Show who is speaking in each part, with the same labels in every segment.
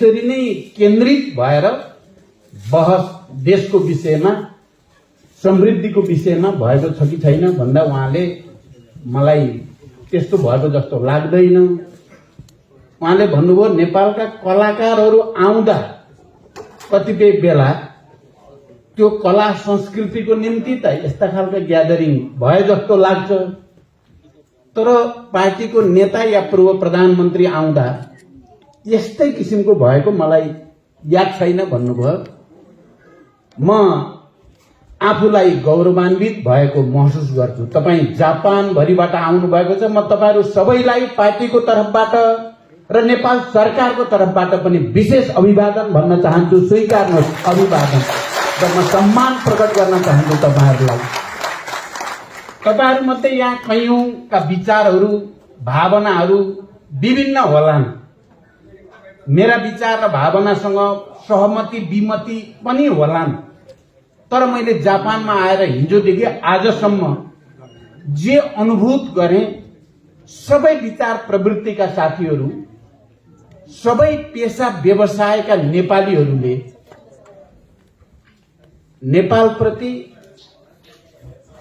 Speaker 1: त्यसरी नै केन्द्रित भएर बहस देशको विषयमा समृद्धिको विषयमा भएको छ कि छैन भन्दा उहाँले मलाई त्यस्तो भएको जस्तो लाग्दैन। उहाँले भन्नुभयो नेपालका कलाकारहरू आउँदा कतिपय बेला त्यो कला संस्कृतिको निम्ति त यस्ता खालका ग्यादरिङ भए जस्तो लाग्छ, तर पार्टीको नेता या पूर्व प्रधानमन्त्री आउँदा यस्तै किसिमको भएको मलाई याद छैन भन्नुभयो। म आफूलाई गौरवान्वित भएको महसुस गर्छु। तपाईँ जापानभरिबाट आउनु भएको छ। म तपाईहरू सबैलाई पार्टीको तर्फबाट र नेपाल सरकारको तर्फबाट पनि विशेष अभिवादन भन्न चाहन्छु। स्वीकार्नुहोस् अभिवादन र म सम्मान प्रकट गर्न चाहन्छु तपाईहरूलाई। तपाईहरूमध्ये यहाँ कयौंका विचारहरू भावनाहरू विभिन्न होलान्। मेरा विचार र भावनासँग सहमति विमति पनि होलान्, तर मैले जापानमा आएर हिजोदेखि आजसम्म जे अनुभूत गरेँ, सबै विचार प्रवृत्तिका साथीहरू, सबै पेशा व्यवसायका नेपालीहरूले नेपालप्रति,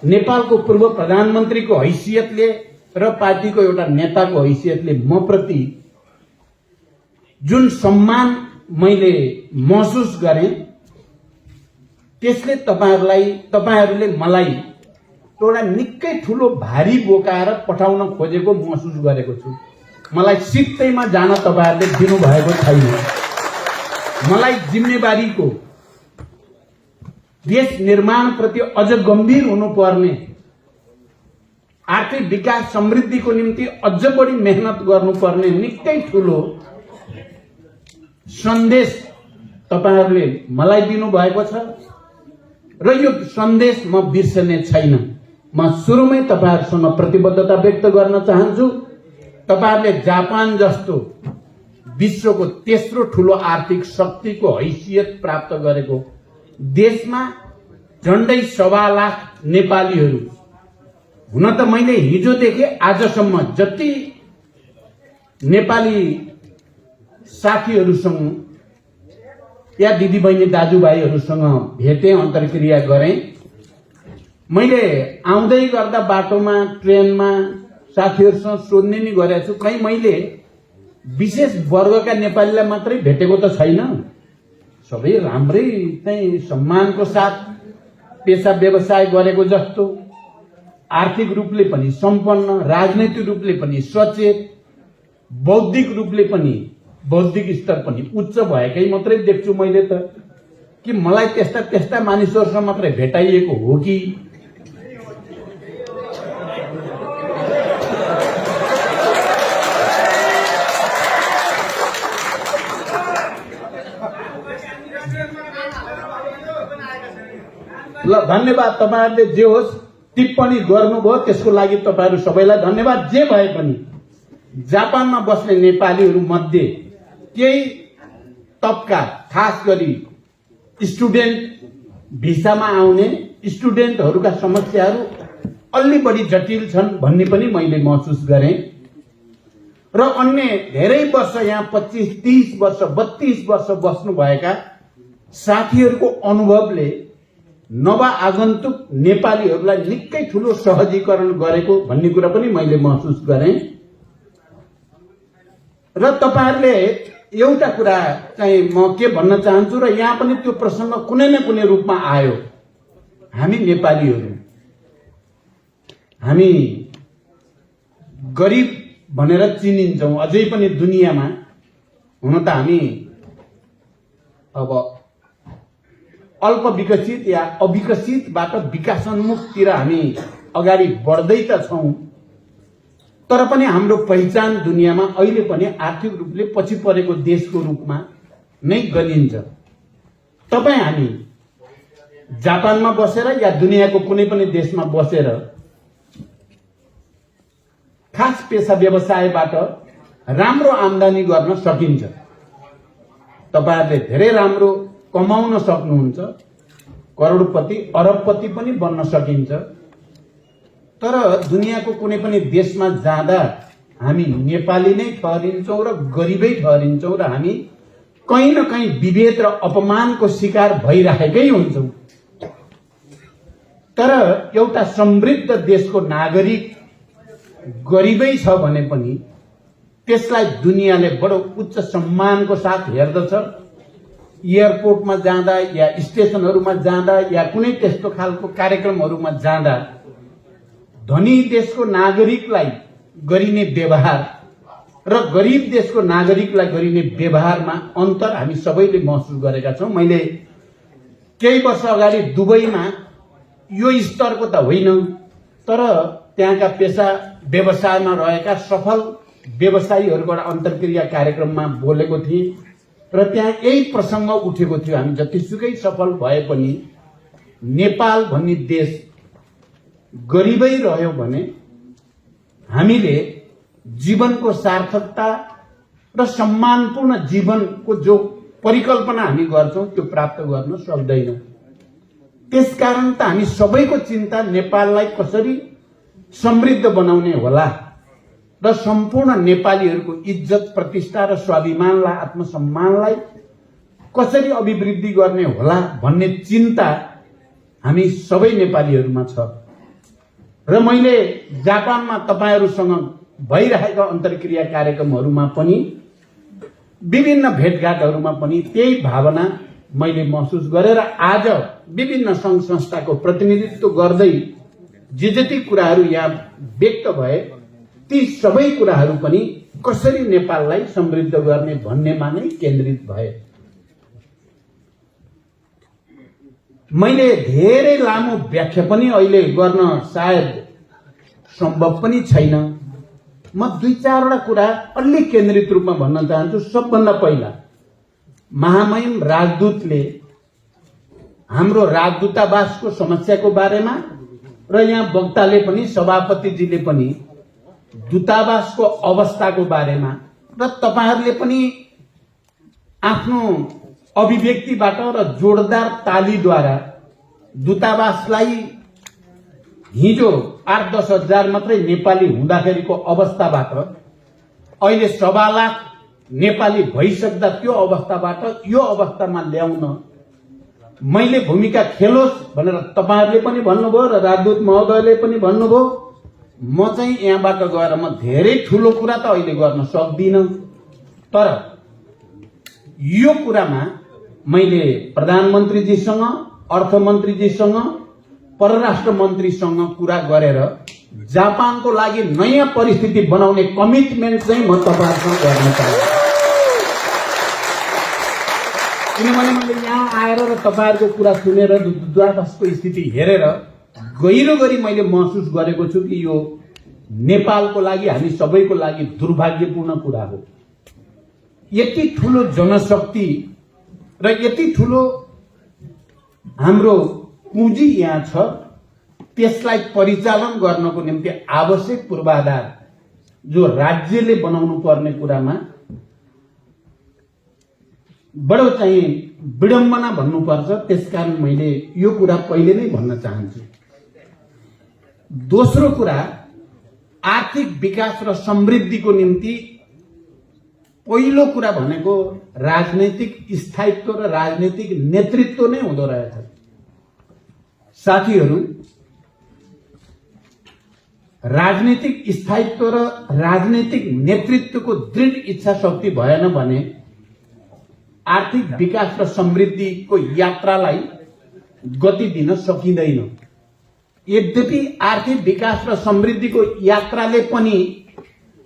Speaker 1: नेपालको पूर्व प्रधानमन्त्रीको हैसियतले र पार्टीको एउटा नेताको हैसियतले म प्रति जुन सम्मान मैले महसुस गरेँ, त्यसले तपाईहरूले मलाई एउटा निकै ठुलो भारी बोकाएर पठाउन खोजेको महसुस गरेको छु। मलाई सित्तैमा जान तपाईहरूले दिनुभएको छैन। मलाई जिम्मेवारीको, देश निर्माण प्रति अझ गम्भीर हुनुपर्ने, आर्थिक विकास समृद्धिको निम्ति अझ बढी मेहनत गर्नुपर्ने निकै ठुलो सन्देश तपाईहरूले मलाई दिनुभएको छ र यो सन्देश म बिर्सने छैन। म सुरुमै तपाईहरूसँग प्रतिबद्धता व्यक्त गर्न चाहन्छु। तपाईहरूले जापान जस्तो विश्वको तेस्रो ठुलो आर्थिक शक्तिको हैसियत प्राप्त गरेको देशमा झण्डै 1.25 लाख नेपालीहरू, हुन त मैले हिजोदेखि आजसम्म जति नेपाली साथीहरूसँग या दिदीबहिनी दाजुभाइहरूसँग भेटे, अन्तर्क्रिया गरेँ। मैले आउँदै गर्दा बाटोमा, ट्रेनमा साथीहरूसँग सोध्ने नि गरेको छु, कहीँ मैले विशेष वर्गका नेपालीलाई मात्रै भेटेको त छैन। सबै राम्रै चाहिँ सम्मानको साथ पेशा व्यवसाय गरेको जस्तो, आर्थिक रूपले पनि सम्पन्न, राजनैतिक रूपले पनि सचेत, बौद्धिक रूपले पनि, बौद्धिक स्तर पनि उच्च भएकै मात्रै देख्छु मैले त। कि मलाई त्यस्ता मानिसहरूसँग मात्रै भेटाइएको हो कि? ल, धन्यवाद। तपाईहरूले जे होस् टिप्पणी गर्नुभयो त्यसको लागि तपाईहरू सबैलाई धन्यवाद। जे भए पनि जापानमा बस्ने नेपालीहरू मध्ये केही तबका, खास गरी स्टुडेन्ट भिसामा आउने स्टुडेन्टहरूका समस्याहरू अलि बढी जटिल छन् भन्ने पनि मैले महसुस गरेँ। र अन्य धेरै वर्ष यहाँ 25, 30 वर्ष, 32 वर्ष बस्नुभएका साथीहरूको अनुभवले नव आगन्तुक नेपालीहरूलाई निकै ठुलो सहजीकरण गरेको भन्ने कुरा पनि मैले महसुस गरेँ। र तपाईहरूले एउटा कुरा चाहिँ म के भन्न चाहन्छु, र यहाँ पनि त्यो प्रसङ्ग कुनै न कुनै रूपमा आयो। हामी नेपालीहरू, हामी गरिब भनेर चिनिन्छौँ अझै पनि दुनियाँमा। हुन त हामी अब अल्प विकसित या अविकसितबाट विकासोन्मुखतिर हामी अगाडि बढ्दै त छौँ, तर पनि हाम्रो पहिचान दुनियाँमा अहिले पनि आर्थिक रूपले पछि परेको देशको रूपमा नै गनिन्छ। तपाईँ हामी जापानमा बसेर या दुनियाँको कुनै पनि देशमा बसेर खास पेशा व्यवसायबाट राम्रो आम्दानी गर्न सकिन्छ। तपाईहरूले धेरै राम्रो कमाउन सक्नुहुन्छ, करोडपति, अरबपति पनि बन्न सकिन्छ। तर दुनियाँको कुनै पनि देशमा जाँदा हामी नेपाली नै ठहरिन्छौँ र गरिबै ठहरिन्छौँ र हामी कहीँ न कहीँ विभेद र अपमानको शिकार भइरहेकै हुन्छौं। तर एउटा समृद्ध देशको नागरिक गरिबै छ भने पनि त्यसलाई दुनियाँले बडो उच्च सम्मानको साथ हेर्दछ। एयरपोर्टमा जाँदा या स्टेशनहरूमा जाँदा या कुनै त्यस्तो खालको कार्यक्रमहरूमा जाँदा धनी देशको नागरिकलाई गरिने व्यवहार र गरिब देशको नागरिकलाई गरिने व्यवहारमा अन्तर हामी सबैले महसुस गरेका छौं। मैले केही वर्ष अगाडि दुबईमा यो स्तरको त होइन, तर त्यहाँका पेशा व्यवसायमा रहेका सफल व्यवसायीहरूबाट अन्तर्क्रिया कार्यक्रममा बोलेको थिएँ र त्यहाँ यही प्रसंग उठेको थियो। हामी जतिसुकै सफल भए पनि नेपाल भन्ने देश गरिबै रह्यो भने हामीले जीवनको सार्थकता र सम्मानपूर्ण जीवनको जो परिकल्पना हामी गर्छौं त्यो प्राप्त गर्न सक्दैनौं। त्यसकारण त हामी सबैको चिन्ता नेपाललाई कसरी समृद्ध बनाउने होला र सम्पूर्ण नेपालीहरूको इज्जत प्रतिष्ठा र स्वाभिमानलाई आत्मसम्मानलाई कसरी अभिवृद्धि गर्ने होला भन्ने चिन्ता हामी सबै नेपालीहरूमा छ। र मैले जापानमा तपाईहरुसँग भइरहेका अन्तर्क्रिया कार्यक्रमहरूमा पनि विभिन्न भेटघाटहरूमा पनि त्यही भावना मैले महसुस गरेर आज विभिन्न संघ संस्थाको प्रतिनिधित्व गर्दै जे जति कुराहरू यहाँ व्यक्त भए ती सबै कुराहरू पनि कसरी नेपाललाई समृद्ध गर्ने भन्नेमा नै केन्द्रित भए। मैले धेरै लामो व्याख्या पनि अहिले गर्न सायद सम्भव पनि छैन। म दुई चारवटा कुरा अलि केन्द्रित रूपमा भन्न चाहन्छु। सबभन्दा पहिला महामहिम राजदूतले हाम्रो राजदूतावासको समस्याको बारेमा र यहाँ वक्ताले पनि सभापतिजीले पनि दूतावासको अवस्थाको बारेमा र तपाईहरुले पनि आफ्नो अभिव्यक्तिबाट र जोरदार तालीद्वारा दूतावासलाई हिजो 8-10 हजार मात्रै नेपाली हुँदाखेरिको अवस्थाबाट अहिले 1.25 लाख नेपाली भइसक्दा त्यो अवस्थाबाट यो अवस्थामा ल्याउन मैले भूमिका खेलोस् भनेर तपाईहरुले पनि भन्नुभयो र राजदूत महोदयले पनि भन्नुभयो। म चाहिँ यहाँबाट गएर म धेरै ठूलो कुरा त अहिले गर्न सक्दिन, तर यो कुरामा मैले प्रधानमन्त्रीजीसँग, अर्थमन्त्रीजीसँग, परराष्ट्र मन्त्रीसँग कुरा गरेर जापानको लागि नयाँ परिस्थिति बनाउने कमिटमेन्ट चाहिँ म तपाईहरुसँग गर्न चाहन्छु। किनभने मैले यहाँ आएर र तपाईहरुको कुरा सुनेर दूतावासको स्थिति हेरेर गहिरो गरी मैले महसुस गरेको छु कि यो नेपालको लागि, हामी सबैको लागि दुर्भाग्यपूर्ण कुरा हो। यति ठूलो जनशक्ति र यति ठूलो हाम्रो पुँजी यहाँ छ, त्यसलाई परिचालन गर्नको निम्ति आवश्यक पूर्वाधार जो राज्यले बनाउनु पर्ने कुरामा बडो चाहिँ विडम्बना भन्नुपर्छ। त्यसकारण मैले यो कुरा पहिले नै भन्न चाहन्छु। दोस्रो कुरा, आर्थिक विकास र समृद्धिको निम्ति पहिलो कुरा भनेको राजनैतिक स्थायित्व र राजनैतिक नेतृत्व नै हुँदो रहेछ। साथीहरू, राजनीतिक स्थायित्व र राजनीतिक नेतृत्वको दृढ इच्छा शक्ति भएन भने आर्थिक विकास र समृद्धिको यात्रालाई गति दिन सकिँदैन। यद्यपि आर्थिक विकास र समृद्धिको यात्राले पनि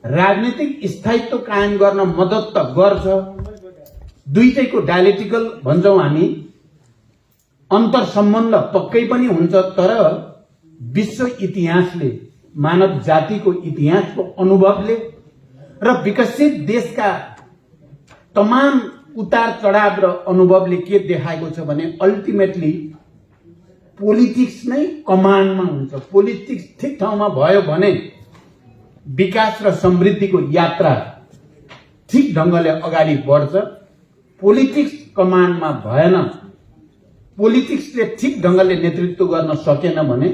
Speaker 1: राजनीतिक स्थायित्व कायम गर्न मद्दत त गर्छ। दुईटैको डायलेक्टिकल भन्छौं हामी, अन्तर सम्बन्ध पक्कै पनि हुन्छ। तर विश्व इतिहासले, मानव जातिको इतिहासको अनुभवले र विकसित देशका तमाम उतार चढाव र अनुभवले के देखाएको छ भने अल्टिमेटली पोलिटिक्स नै कमान्डमा हुन्छ। पोलिटिक्स ठिक ठाउँमा भयो भने विकास र समृद्धिको यात्रा ठिक ढंगले अगाडि बढ्छ। पोलिटिक्स कमान्डमा भएन, पोलिटिक्सले ठिक ढंगले नेतृत्व गर्न सकेन भने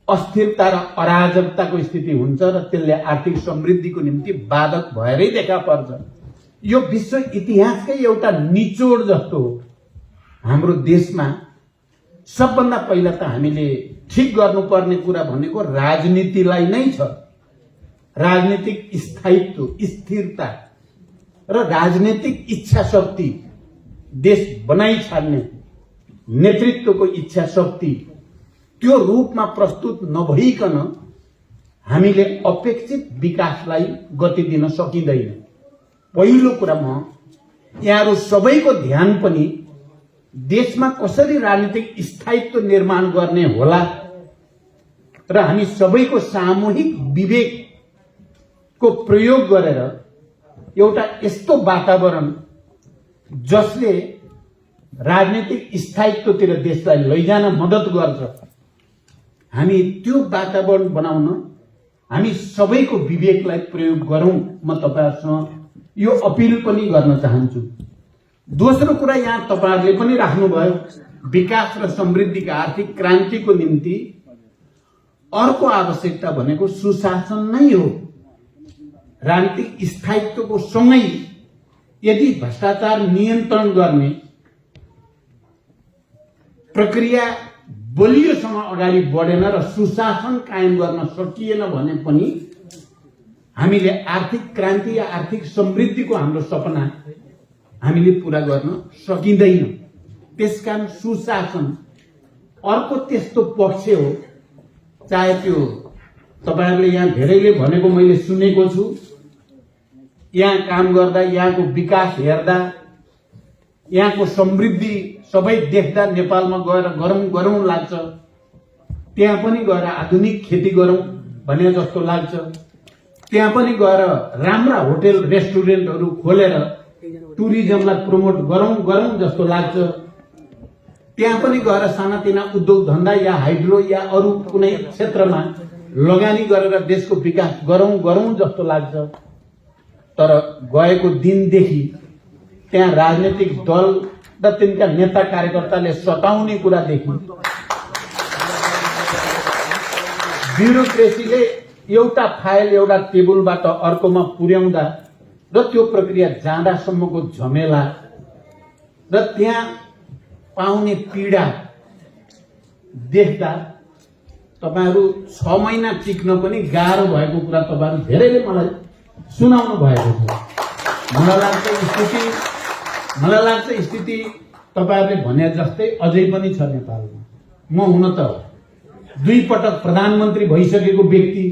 Speaker 1: अस्थिरता र अराजकताको स्थिति हुन्छ र त्यसले आर्थिक समृद्धिको निम्ति बाधक भएरै देखा पर्छ। यो विश्व इतिहासकै एउटा निचोड जस्तो हो। हाम्रो देशमा सबभन्दा पहिला त हामीले ठिक गर्नुपर्ने कुरा भनेको राजनीतिलाई नै छ। राजनीतिक स्थायित्व, स्थिरता र राजनीतिक इच्छा शक्ति, देश बनाइ छाड्ने नेतृत्वको इच्छा शक्ति त्यो रूपमा प्रस्तुत नभइकन हामीले अपेक्षित विकासलाई गति दिन सकिँदैन। पहिलो कुरा म यहाँहरू सबैको ध्यान पनि देशमा कसरी राजनीतिक स्थायित्व निर्माण गर्ने होला र हामी सबैको सामूहिक विवेकको प्रयोग गरेर एउटा यस्तो वातावरण जसले राजनीतिक स्थायित्वतिर देशलाई लैजान मद्दत गर्छ, हामी त्यो वातावरण बनाउन हामी सबैको विवेकलाई प्रयोग गरौं। म तपाईहरुसँग यो अपील पनि गर्न चाहन्छु। दोस्रो कुरा यहाँ तपाईहरुले पनि राख्नुभयो, विकास र समृद्धिका आर्थिक क्रान्तिको निम्ति अर्को आवश्यकता भनेको सुशासन नै हो। राजनीतिक स्थायित्वको सँगै यदि भ्रष्टाचार नियन्त्रण गर्ने प्रक्रिया बलियोसँग अगाडि बढेन र सुशासन कायम गर्न सकिएन भने पनि हामीले आर्थिक क्रान्ति या आर्थिक समृद्धिको हाम्रो सपना हामीले पूरा गर्न सकिँदैन। त्यसकारण सुशासन अर्को त्यस्तो पक्ष हो। चाहे त्यो तपाईहरुले यहाँ धेरैले भनेको मैले सुनेको छु, यहाँ काम गर्दा, यहाँको विकास हेर्दा, यहाँको समृद्धि सबै देख्दा नेपालमा गएर गरौँ लाग्छ। त्यहाँ पनि गएर आधुनिक खेती गरौँ भने जस्तो लाग्छ। त्यहाँ पनि गएर राम्रा होटल रेस्टुरेन्टहरू खोलेर टुरिज्मलाई प्रमोट गरौँ जस्तो लाग्छ। त्यहाँ पनि गएर सानातिना उद्योग धन्दा या हाइड्रो या अरू कुनै क्षेत्रमा लगानी गरेर देशको विकास गरौँ जस्तो लाग्छ। तर गएको दिनदेखि त्यहाँ राजनीतिक दल र तिनका नेता कार्यकर्ताले सताउने कुरादेखि ब्युरोक्रेसीले एउटा फाइल एउटा टेबलबाट अर्कोमा पुर्याउँदा र त्यो प्रक्रिया जाँदासम्मको झमेला र त्यहाँ पाउने पीडा देख्दा तपाईहरु 6 महिना टिक्न पनि गाह्रो भएको कुरा तपाईहरु धेरैले मलाई सुनाउनु भएको छ। मलाई लाग्छ स्थिति तपाईहरुले भने जस्तै अझै पनि छ नेपालमा। म हुन त 2 पटक प्रधानमन्त्री भइसकेको व्यक्ति,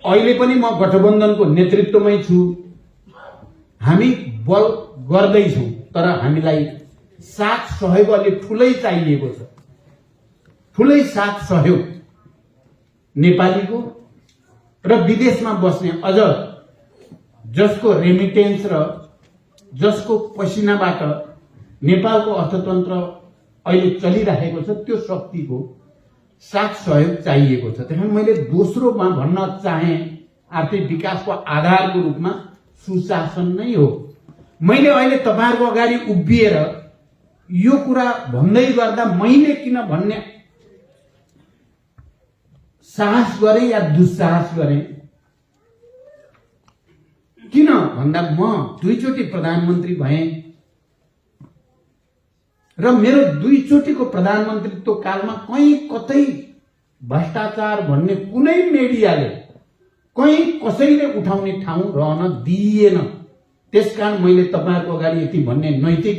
Speaker 1: अहिले पनि म गठबन्धनको नेतृत्वमै छु। हामी बल गर्दैछौं, तर हामीलाई साथ सहयोग अलि ठूलै चाहिएको छ। ठूलै साथ सहयोग नेपालीको र विदेशमा बस्ने अझ जसको रेमिटेन्स र जसको पसिनाबाट नेपालको अर्थतन्त्र अहिले चलिरहेको छ, त्यो शक्तिको साथ सहयोग चाहिएको छ। त्यसैले मैले दोस्रोमा भन्न चाहे आर्थिक विकासको आधारको रूपमा सुशासन नै हो। मैले अहिले तपाईहरुको अगाडि उभिएर यो कुरा भन्दै गर्दा मैले किन भन्ने साहस गरे या दुस्साहस गरे, किन भन्दा म 2 चोटि प्रधानमन्त्री भए र मेरो 2 चोटिको प्रधानमन्त्रीत्व कालमा कहीँ कतै भ्रष्टाचार भन्ने कुनै मिडियाले कहीँ कसैले उठाउने ठाउँ रहन दिएन। त्यसकारण मैले तपाईहरुको अगाडि यति भन्ने नैतिक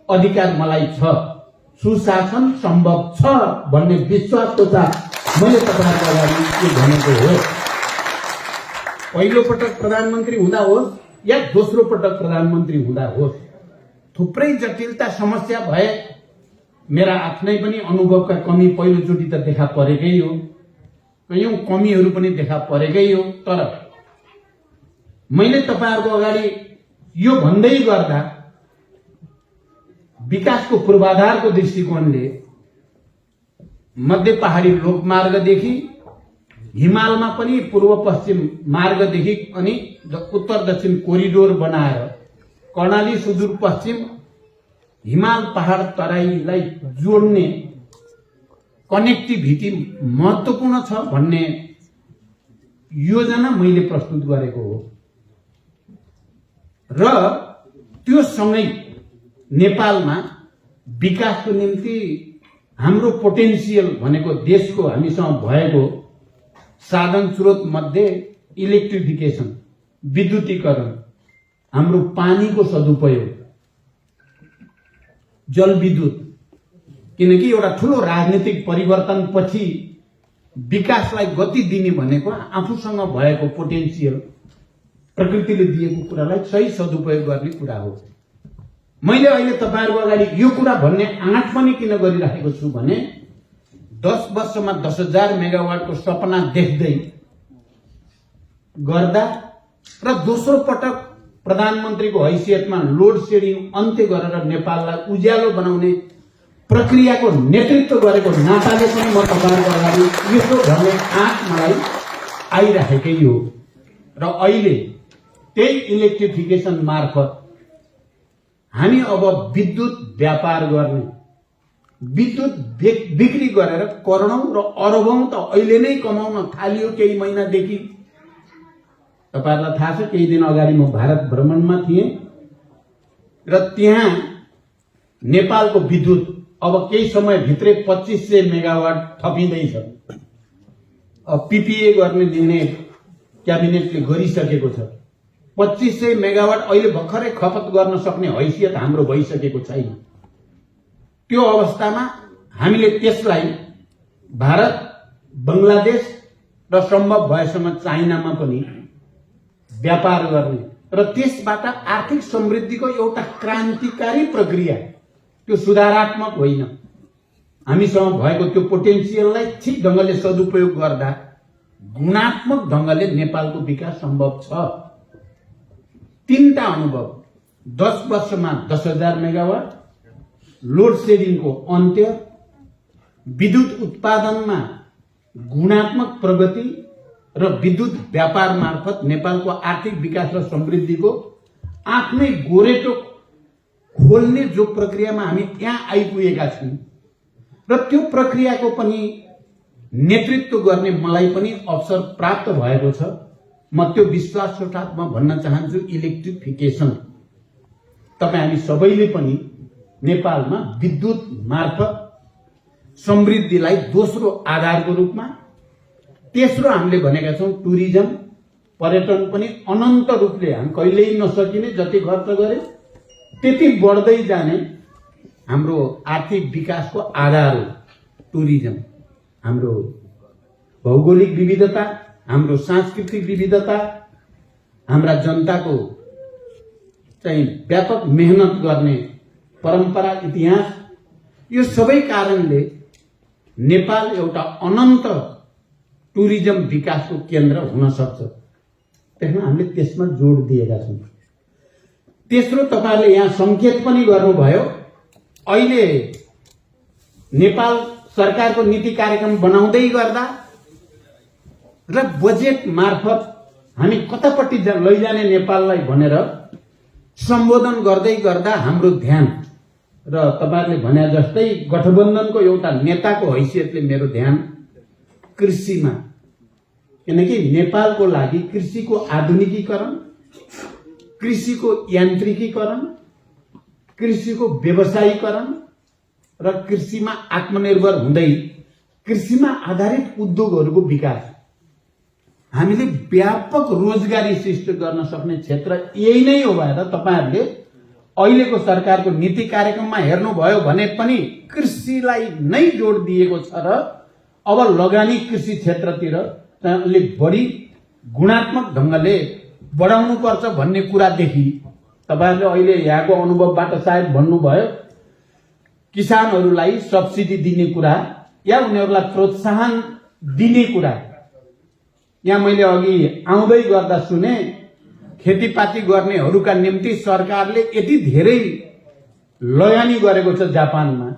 Speaker 1: अधिकार मलाई छ। सुशासन सम्भव छ भन्ने विश्वासको साथ मैले तपाईहरुको अगाडि यो भनेको हो। पहिलो पटक प्रधानमन्त्री हुँदा होस् या दोस्रो पटक प्रधानमन्त्री हुँदा होस्, थुप्रै जटिलता समस्या भए। मेरा आफ्नै पनि अनुभवका कमी पहिलोचोटि त देखा परेकै हो, कयौं कमीहरू पनि देखा परेकै हो। तर मैले तपाईहरुको अगाडि यो भन्दै गर्दा विकासको पूर्वाधारको दृष्टिकोणले मध्य पहाडी लोकमार्गदेखि हिमालमा पनि पूर्व पश्चिम मार्गदेखि अनि उत्तर दक्षिण कोरिडोर बनाएर कर्णाली सुदूरपश्चिम हिमाल पहाड तराईलाई जोड्ने कनेक्टिभिटी महत्त्वपूर्ण छ भन्ने योजना मैले प्रस्तुत गरेको हो र त्यो सँगै नेपालमा विकासको निम्ति हाम्रो पोटेन्सियल भनेको देशको हामीसँग भएको साधन स्रोत मध्ये इलेक्ट्रिफिकेसन, विद्युतीकरण, हाम्रो पानीको सदुपयोग, जलविद्युत, किनकि एउटा ठूलो राजनीतिक परिवर्तन पछि विकासलाई गति दिने भनेको आफूसँग भएको पोटेन्सियल, प्रकृतिले दिएको कुरालाई सही सदुपयोग गर्ने कुरा हो। मैले अहिले तपाईहरुको अगाडि यो कुरा भन्ने आँट पनि किन गरिराखेको छु भने 10 वर्षमा 10,000 मेगावाटको सपना देख्दै गर्दा र दोस्रो पटक प्रधानमन्त्रीको हैसियतमा लोड सेडिङ अन्त्य गरेर नेपाललाई उज्यालो बनाउने प्रक्रियाको नेतृत्व गरेको नाताले पनि म तपाईहरुको अगाडि यसो भन्ने आँट मलाई आइराखेकै हो। र अहिले त्यही इलेक्ट्रिफिकेसन मार्फत हामी अब विद्युत व्यापार गर्ने, विद्युत बिक्री गरेर करोडौं र अरबौं त अहिले नै कमाउन थालियो। केही महिनादेखि तपाईहरुलाई थाहा छ, केही दिन अगाडि म भारत भ्रमणमा थिएँ र त्यहाँ नेपालको विद्युत अब केही समय भित्रै 2500 मेगावाट थपिँदैछ। पीपीए गर्ने निर्णय क्याबिनेटले गरिसकेको छ। 2500 मेगावाट अहिले भर्खरै खपत गर्न सक्ने हैसियत हाम्रो भइसकेको छैन। त्यो अवस्थामा हामीले त्यसलाई भारत, बंगलादेश र सम्भव भएसम्म चाइनामा पनि व्यापार गर्ने र त्यसबाट आर्थिक समृद्धिको एउटा क्रान्तिकारी प्रक्रिया, त्यो सुधारात्मक होइन, हामीसँग भएको त्यो पोटेन्सियललाई ठिक ढंगले सदुपयोग गर्दा गुणात्मक ढंगले नेपालको विकास सम्भव छ। तीनटा अनुभव, 10 वर्षमा 10,000 मेगावाट, लोड सेडिङको अन्त्य, विद्युत उत्पादनमा गुणात्मक प्रगति र विद्युत व्यापार मार्फत नेपालको आर्थिक विकास र समृद्धिको आफ्नै गोरेटो खोल्ने जो प्रक्रियामा हामी यहाँ आइपुगेका छौं र त्यो प्रक्रियाको पनि नेतृत्व गर्ने मलाई पनि अवसर प्राप्त भएको छ। म त्यो विश्वासको साथ म भन्न चाहन्छु, इलेक्ट्रिफिकेसन तपाई हामी सबैले पनि नेपालमा विद्युत मार्फत समृद्धिलाई दोस्रो आधारको रूपमा, तेस्रो हामीले भनेका छौं टुरिज्म, पर्यटन पनि अनन्त रूपले हामी कहिल्यै नसकिने जति खर्च गरे त्यति बढ्दै जाने हाम्रो आर्थिक विकासको आधार हो टुरिज्म। हाम्रो भौगोलिक विविधता, हाम्रो सांस्कृतिक विविधता, हाम्रा जनताको चाहिँ व्यापक मेहनत गर्ने परम्परा, इतिहास, यो सबै कारणले नेपाल एउटा अनन्त टुरिज्म विकासको केन्द्र हुन सक्छ। त्यसमा हामीले त्यसमा जोड दिएका छौं। तेस्रो, तपाईहरुले यहाँ संकेत पनि गर्नुभयो, अहिले नेपाल सरकारको नीति कार्यक्रम बनाउँदै गर्दा र बजेट मार्फत हामी कतापट्टि लैजाने नेपाललाई भनेर सम्बोधन गर्दै गर्दा हाम्रो ध्यान, र तपाईहरुले भने जस्तै गठबन्धनको एउटा नेताको हैसियतले मेरो ध्यान कृषिमा, किनकि नेपालको लागि कृषिको आधुनिकीकरण, कृषिको यान्त्रिकीकरण, कृषिको व्यवसायीकरण र कृषिमा आत्मनिर्भर हुँदै कृषिमा आधारित उद्योगहरूको विकास, हामीले व्यापक रोजगारी सृष्टि गर्न सक्ने क्षेत्र यही नै हो भएर तपाईहरुले अहिलेको सरकारको नीति कार्यक्रममा हेर्नुभयो भने पनि कृषिलाई नै जोड दिएको छ र अब लगानी कृषि क्षेत्रतिर अलिक बढी गुणात्मक ढंगले बढाउनु पर्छ भन्ने कुरादेखि तपाईहरुले अहिले यहाँको अनुभवबाट सायद भन्नुभयो, किसानहरूलाई सब्सिडी दिने कुरा या उनीहरूलाई प्रोत्साहन दिने कुरा। यहाँ मैले अघि आउँदै गर्दा सुने, खेतीपाती गर्नेहरूका निम्ति सरकारले यति धेरै लगानी गरेको छ जापानमा,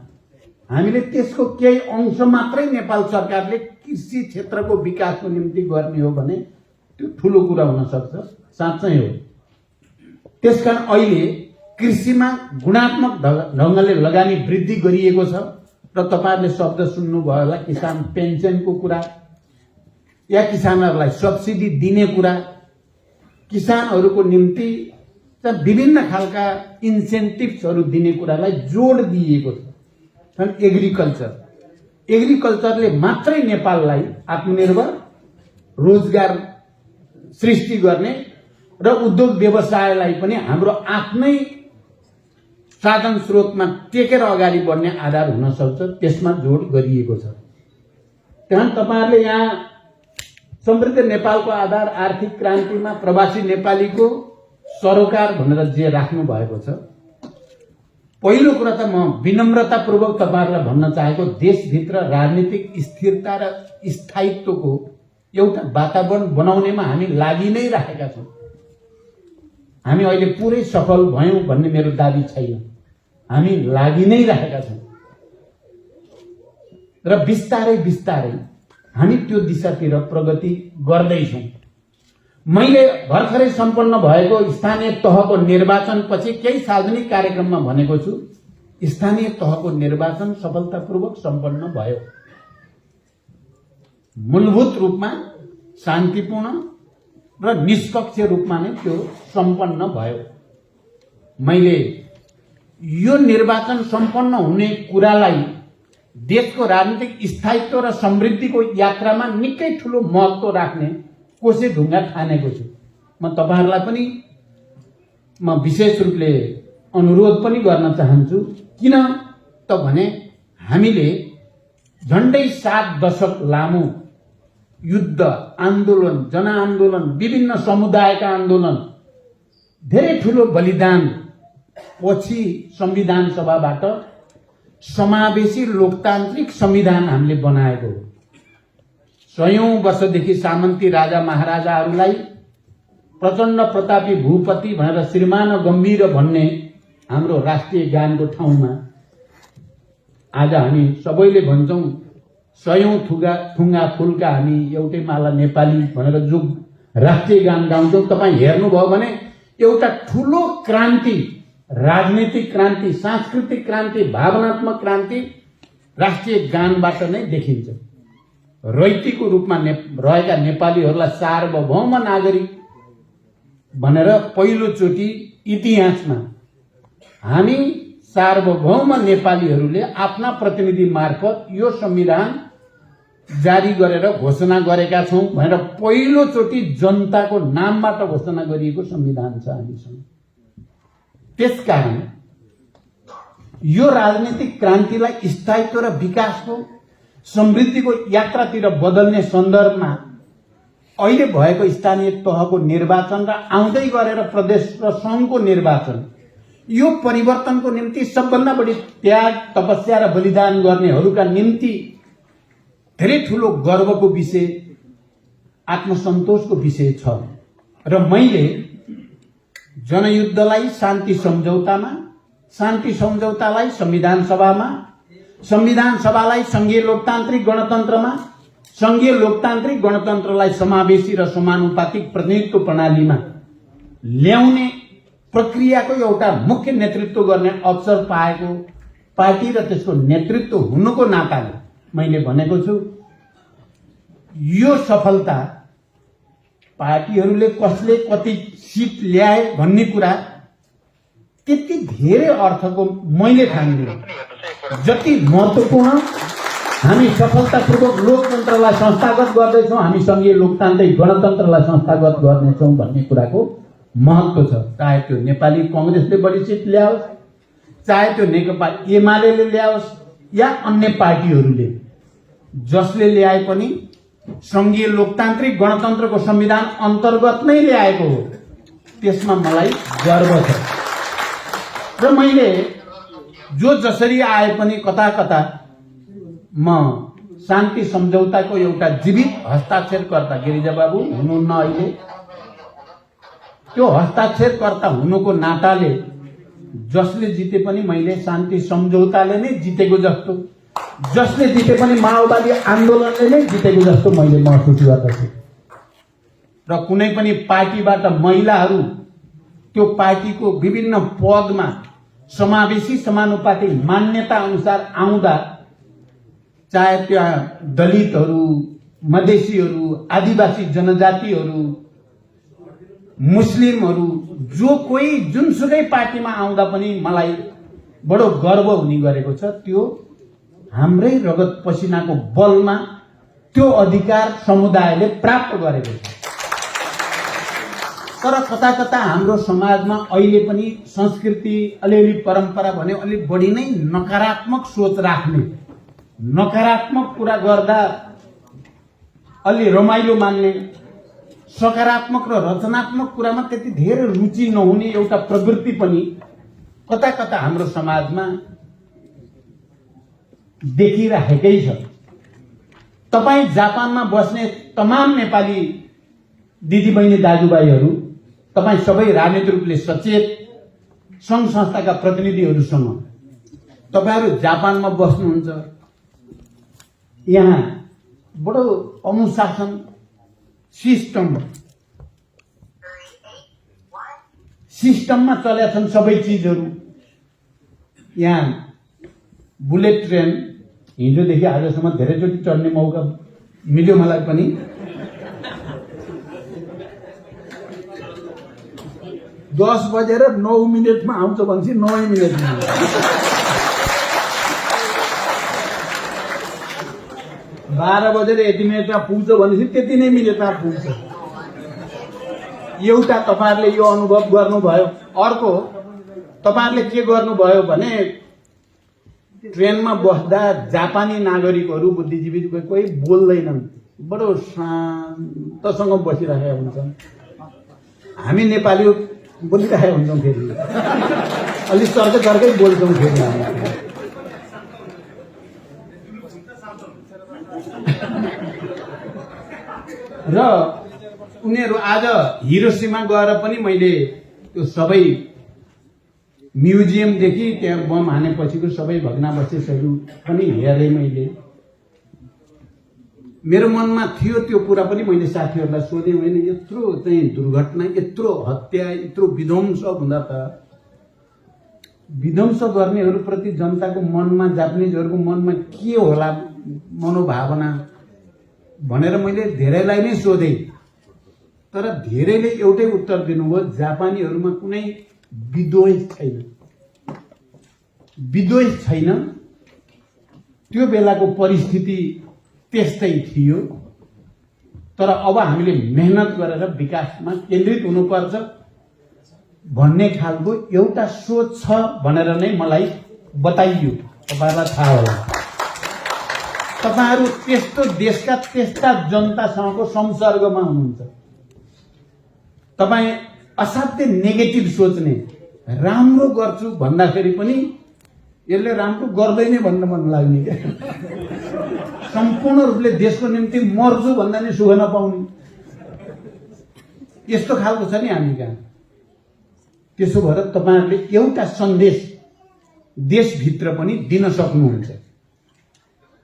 Speaker 1: हामीले त्यसको केही अंश मात्रै नेपाल सरकारले कृषि क्षेत्रको विकासको निम्ति गर्ने हो भने त्यो ठूलो कुरा हुन सक्छ, साँच्चै हो। त्यसकारण अहिले कृषिमा गुणात्मक ढंगले लगानी वृद्धि गरिएको छ र तपाईहरुले शब्द सुन्नुभयो होला, किसान पेन्सनको कुरा या किसानहरूलाई सब्सिडी दिने कुरा, किसानहरूको निम्ति चाहिँ विभिन्न खालका इन्सेन्टिभ्सहरू दिने कुरालाई जोड दिएको छ। एग्रिकल्चरले मात्रै नेपाललाई आत्मनिर्भर, रोजगार सृष्टि गर्ने र उद्योग व्यवसायलाई पनि हाम्रो आफ्नै साधन स्रोतमा टेकेर अगाडि बढ्ने आधार हुन सक्छ, त्यसमा जोड गरिएको छ। त्यहाँ तपाईहरुले यहाँ समृद्ध नेपालको आधार आर्थिक क्रान्तिमा प्रवासी नेपालीको सरोकार भनेर जे राख्नु भएको छ, पहिलो कुरा त म विनम्रतापूर्वक तपाईहरुलाई भन्न चाहेको, देशभित्र राजनीतिक स्थिरता र स्थायित्वको एउटा वातावरण बनाउनेमा हामी लागि नै राखेका छौं। हामी अहिले पुरै सफल भयौं भन्ने मेरो दाबी छैन, हामी लागि नै राखेका छौं र बिस्तारै बिस्तारै हामी त्यो दिशातिर प्रगति गर्दैछौं। मैले भर्खरै सम्पन्न भएको स्थानीय तहको निर्वाचनपछि केही सार्वजनिक कार्यक्रममा भनेको छु, स्थानीय तहको निर्वाचन सफलतापूर्वक सम्पन्न भयो। मूलभूत रूपमा शान्तिपूर्ण र निष्पक्ष रूपमा नै त्यो सम्पन्न भयो। मैले यो निर्वाचन सम्पन्न हुने कुरालाई देशको राजनीतिक स्थायित्व र समृद्धिको यात्रामा निकै ठूलो महत्व राख्ने कोसे ढुङ्गा ठानेको छु। म तपाईहरुलाई पनि म विशेष रूपले अनुरोध पनि गर्न चाहन्छु, किन त भने हामीले झण्डै 7 दशक लामो युद्ध, आन्दोलन, जनआन्दोलन, विभिन्न समुदायका आन्दोलन, धेरै ठूलो बलिदान पछि संविधान सभाबाट समावेशी लोकतान्त्रिक संविधान हामीले बनाएको हो। 100औं वर्षदेखि सामन्ती राजा महाराजाहरूलाई प्रचण्ड प्रतापी भूपति भनेर श्रीमान गम्भीर भन्ने हाम्रो राष्ट्रिय गानको ठाउँमा आज हामी सबैले भन्छौं 100औं थुङ्गा फूलका हामी एउटै माला नेपाली भनेर जो राष्ट्रिय गान गाउँछौं, तपाई हेर्नुभयो भने एउटा ठूलो क्रान्ति, राजनीतिक क्रान्ति, सांस्कृतिक क्रान्ति, भावनात्मक क्रान्ति राष्ट्रिय गानबाट नै देखिन्छ। रैतीको रूपमा रहेका नेपालीहरूलाई सार्वभौम नागरिक भनेर पहिलो चोटी इतिहासमा हामी सार्वभौम नेपालीहरूले आफ्ना प्रतिनिधि मार्फत यो संविधान जारी गरेर घोषणा गरेका छौं भनेर पहिलो चोटी जनताको नामबाट घोषणा गरिएको संविधान छ हामीसँग। त्यसकारण यो राजनीतिक क्रान्तिलाई स्थायित्व र विकासको समृद्धिको यात्रातिर बदल्ने सन्दर्भमा अहिले भएको स्थानीय तहको निर्वाचन र आउँदै गरेर प्रदेश र संघको निर्वाचन, यो परिवर्तनको निम्ति सबभन्दा बढी त्याग, तपस्या र बलिदान गर्नेहरूका निम्ति धेरै ठूलो गर्वको विषय, आत्मसन्तोषको विषय छ। र मैले जनयुद्धलाई शान्ति सम्झौतालाई संविधान सभामा, संविधान सभालाई संघीय लोकतान्त्रिक गणतन्त्रमा, संघीय लोकतान्त्रिक गणतन्त्रलाई समावेशी र समानुपातिक प्रतिनिधित्व प्रणालीमा ल्याउने प्रक्रियाको एउटा मुख्य नेतृत्व गर्ने अवसर पाएको पार्टी र त्यसको नेतृत्व हुनुको नाताले मैले भनेको छु, यो सफलता पार्टीहरूले कसले कति सिट ल्याए भन्ने कुरा त्यति धेरै अर्थको मैले ठान्दिनँ। जति महत्त्वपूर्ण हामी सफलतापूर्वक लोकतन्त्रलाई संस्थागत गर्दैछौँ, हामी संघीय लोकतान्त्रिक गणतन्त्रलाई संस्थागत गर्नेछौँ भन्ने कुराको महत्त्व छ। चाहे त्यो नेपाली कांग्रेसले बढी सिट ल्याओस्, चाहे त्यो नेकपा एमाले ल्याओस् या अन्य पार्टीहरूले जसले ल्याए पनि संघीय लोकतान्त्रिक गणतन्त्रको संविधान अन्तर्गत नै ल्याएको हो, त्यसमा मलाई गर्व छ। र मैले जो जसरी आए पनि कता कता म शान्ति सम्झौताको एउटा जीवित हस्ताक्षरकर्ता, गिरिजा बाबु हुनुहुन्न अहिले, त्यो हस्ताक्षरकर्ता हुनुको नाताले जसले जिते पनि मैले शान्ति सम्झौताले नै जितेको जस्तो, जसले जिते पनि माओवादी आन्दोलनले नै जितेको जस्तो मैले महसुस गर्दछु। र कुनै पनि पार्टीबाट महिलाहरू त्यो पार्टीको विभिन्न पदमा समावेशी समानुपातिक मान्यता अनुसार आउँदा, चाहे त्यहाँ दलितहरू, मधेसीहरू, आदिवासी जनजातिहरू, मुस्लिमहरू जो कोही जुनसुकै पार्टीमा आउँदा पनि मलाई बडो गर्व हुने गरेको छ, त्यो हाम्रै रगत पसिनाको बलमा त्यो अधिकार समुदायले प्राप्त गरेको छ। तर कता कता हाम्रो समाजमा अहिले पनि संस्कृति, अलिअलि परम्परा भन्यो अलि बढी नै नकारात्मक सोच राख्ने, नकारात्मक कुरा गर्दा अलि रमाइलो मान्ने, सकारात्मक र रचनात्मक कुरामा त्यति धेरै रुचि नहुने एउटा प्रवृत्ति पनि कता कता हाम्रो समाजमा देखिराखेकै छ। तपाई जापानमा बस्ने तमाम नेपाली दिदीबहिनी दाजुभाइहरू, तपाई सबै राजनीतिक रूपले सचेत संघ संस्थाका प्रतिनिधिहरूसँग तपाईहरू जापानमा बस्नुहुन्छ। यहाँ बडो अनुशासन सिस्टममा चलेका छन् सबै चिजहरू। यहाँ बुलेट ट्रेन हिजोदेखि आजसम्म धेरैचोटि चढ्ने मौका मिल्यो मलाई पनि। 10:09 आउँछ भनेपछि 9 मिनेटमा 12:01 पुग्छ भनेपछि त्यति नै मिनेटमा पुग्छ। एउटा तपाईहरुले यो अनुभव गर्नुभयो। अर्को तपाईहरुले के गर्नुभयो भने ट्रेनमा बस्दा जापानी नागरिकहरू, बुद्धिजीवी कोही बोल्दैनन्, बडो शान्तसँग बसिरहेका हुन्छन्। हामी नेपाली बोलिरहेका हुन्छौँ, फेरि अलि चर्कै बोल्छौँ फेरि हामी। र उनीहरू आज हिरोसिमा गएर पनि मैले त्यो सबै म्युजियमदेखि त्यहाँ बम हानेपछिको सबै भग्नावशेषहरू पनि हेरेँ मैले। मेरो मनमा थियो त्यो कुरा पनि मैले साथीहरूलाई सोधेँ। मैले यत्रो चाहिँ दुर्घटना, यत्रो हत्या, यत्रो विध्वंस हुँदा त विध्वंस गर्नेहरूप्रति जनताको मनमा, जापानिजहरूको मनमा के होला मनोभावना भनेर मैले धेरैलाई नै सोधेँ। तर धेरैले एउटै उत्तर दिनुभयो, जापानीहरूमा कुनै विद्वेष छैन। त्यो बेलाको परिस्थिति त्यस्तै थियो। तर अब हामीले मेहनत गरेर विकासमा केन्द्रित हुनुपर्छ भन्ने खालको एउटा सोच छ भनेर नै मलाई बताइयो। तपाईहरुलाई थाहा होला, तपाईहरु त्यस्तो देशका त्यस्ता जनतासँगको संसर्गमा हुनुहुन्छ। तपाई असाध्यै नेगेटिभ सोच्ने, राम्रो गर्छु भन्दाखेरि पनि यसले राम्रो गर्दैन भन्न मन लाग्ने क्या। सम्पूर्ण रूपले देशको निम्ति मर्छु भन्दा नि सुख नपाउने, यस्तो खालको छ नि हामी कहाँ। त्यसो भएर तपाईहरुले एउटा सन्देश देशभित्र पनि दिन सक्नुहुन्छ।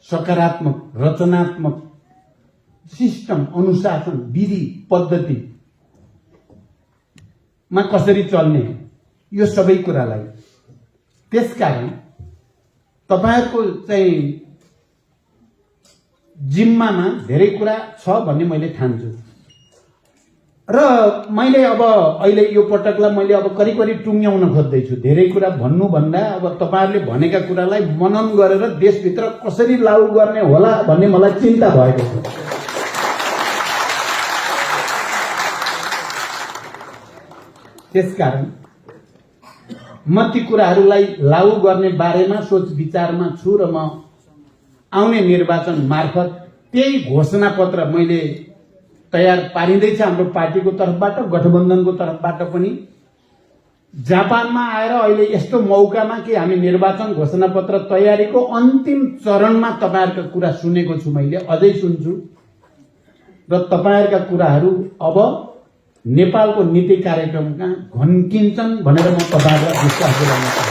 Speaker 1: सकारात्मक, रचनात्मक सिस्टम, अनुशासन, विधि, पद्धतिमा कसरी चल्ने, यो सबै कुरालाई। त्यसकारण तपाईहरुको चाहिँ जिम्मामा धेरै कुरा छ भन्ने मैले ठान्छु। र मैले अब अहिले यो पटकलाई मैले अब करिब टुङ्ग्याउन खोज्दैछु। धेरै कुरा भन्नु भन्दा अब तपाईहरुले भनेका कुरालाई मनन गरेर देशभित्र कसरी लागू गर्ने होला भन्ने मलाई चिन्ता भएको छ। त्यसकारण म ती कुराहरूलाई लागू गर्ने बारेमा सोच विचारमा छु र म आउने निर्वाचन मार्फत त्यही घोषणा पत्र मैले तयार पारिँदैछ हाम्रो पार्टीको तर्फबाट, गठबन्धनको तर्फबाट पनि। जापानमा आएर अहिले यस्तो मौकामा कि हामी निर्वाचन घोषणा पत्र तयारीको अन्तिम चरणमा तपाईहरुका कुरा सुनेको छु, मैले अझै सुन्छु। र तपाईहरुका कुराहरू अब नेपालको नीति कार्यक्रमका घन्किन्छन् भनेर म तपाईहरुलाई विश्वास दिलाउन चाहन्छु।